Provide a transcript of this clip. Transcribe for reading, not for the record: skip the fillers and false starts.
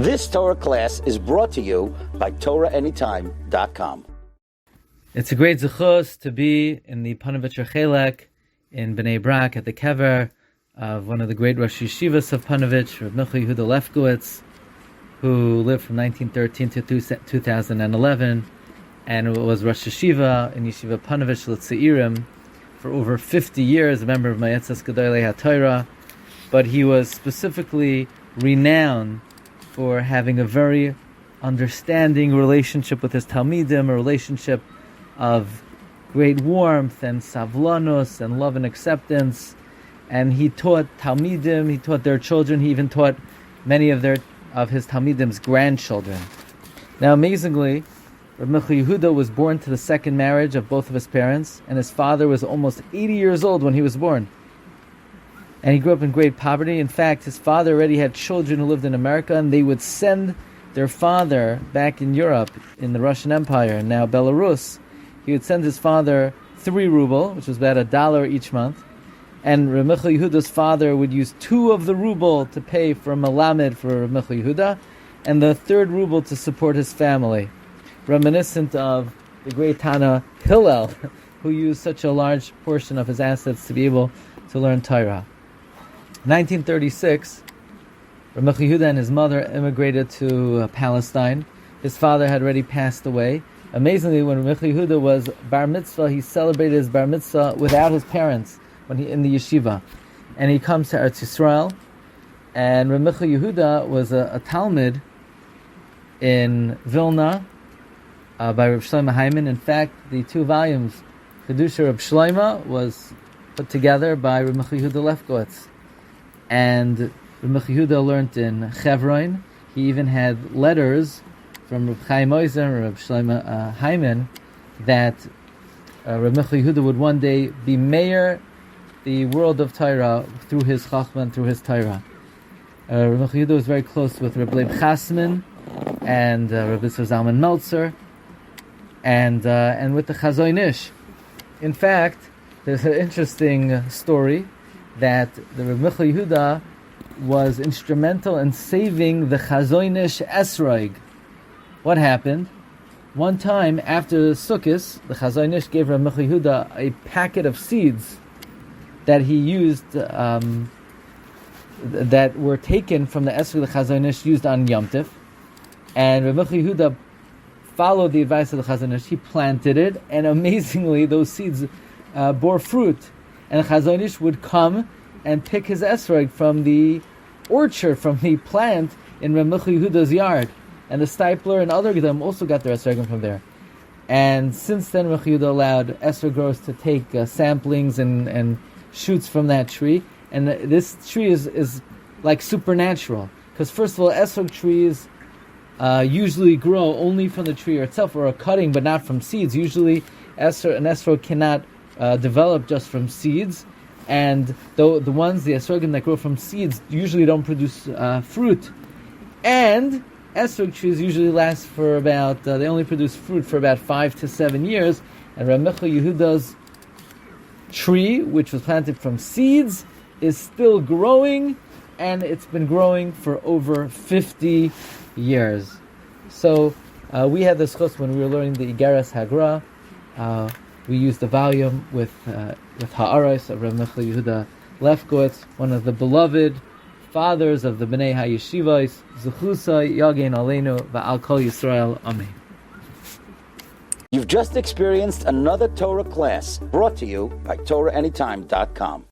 This Torah class is brought to you by TorahAnytime.com. It's a great zechus to be in the Ponovezh Chelkas in Bnei Brak at the Kever of one of the great Rosh Yeshivas of Ponovezh, Rabbi Michel Yehuda Lefkowitz, who lived from 1913 to 2011, and was Rosh Yeshiva in Yeshiva Ponovezh L'Tzeirim for over 50 years, a member of Ma'atzas Gedolei HaTorah, but he was specifically renowned for having a very understanding relationship with his Talmidim, a relationship of great warmth and savlanos and love and acceptance. And he taught Talmidim, he taught their children, he even taught many of his Talmidim's grandchildren. Now amazingly, Rabbi Michel Yehuda was born to the second marriage of both of his parents, and his father was almost 80 years old when he was born. And he grew up in great poverty. In fact, his father already had children who lived in America, and they would send their father back in Europe, in the Russian Empire, and now Belarus. He would send his father 3 ruble, which was about $1 each month. And Rabbi Michel Yehuda's father would use 2 of the ruble to pay for Melamed for Rabbi Michel Yehuda, and the 3rd ruble to support his family. Reminiscent of the great Tana Hillel, who used such a large portion of his assets to be able to learn Torah. 1936, Rabbi Michel Yehuda and his mother immigrated to Palestine. His father had already passed away. Amazingly, when Rabbi Michel Yehuda was bar mitzvah, he celebrated his bar mitzvah without his parents when he in the yeshiva. And he comes to Eretz Yisrael, and Rabbi Michel Yehuda was a Talmud in Vilna by Reb Shlomo Hyman. In fact, the 2 volumes, Kedusha Reb Shlomo, was put together by Reb Michel Yehuda Lefkowitz. And Reb Michel Yehuda learned in Chevron. He even had letters from Reb Chaim Oizer and Reb Shlomo Hyman that Reb Michel Yehuda would one day be mayor the world of Torah through his Chachma and through his Torah. Reb Michel Yehuda was very close with Reb Leib Chasman and Reb Yisrael Zalman Meltzer and with the Chazon Ish. In fact, there's an interesting story that the Reb Michel Yehuda was instrumental in saving the Chazon Ish Esroig. What happened? One time after Sukkot, the Chazon Ish gave Reb Michel Yehuda a packet of seeds that he used, that were taken from the Esroig the Chazon Ish used on Yom Tif. And Reb Michel Yehuda followed the advice of the Chazon Ish. He planted it, and amazingly, those seeds bore fruit. And the Chazon Ish would come and pick his esrog from the orchard, from the plant in Reb Michel Yehuda's yard. And the Stipler and other Gedolim also got their esrogim from there. And since then, Reb Michel Yehuda allowed esrog growers to take samplings and shoots from that tree. And this tree is like supernatural. Because first of all, esrog trees usually grow only from the tree itself, or a cutting, but not from seeds. Usually, an esrog cannot develop just from seeds, and the esrogim that grow from seeds usually don't produce fruit. And esrog trees usually last for about, they only produce fruit for about 5 to 7 years, and Rabbi Michel Yehuda's tree, which was planted from seeds, is still growing, and it's been growing for over 50 years. So we had this chus when we were learning the Igeres Hagra. We used the volume with Ha'aros of Rabbi Michel Yehuda Lefkowitz, one of the beloved fathers of the Bnei HaYeshivos. Zechusa Yagein Aleinu Va'al Kol Yisrael. Amen. You've just experienced another Torah class brought to you by TorahAnytime.com.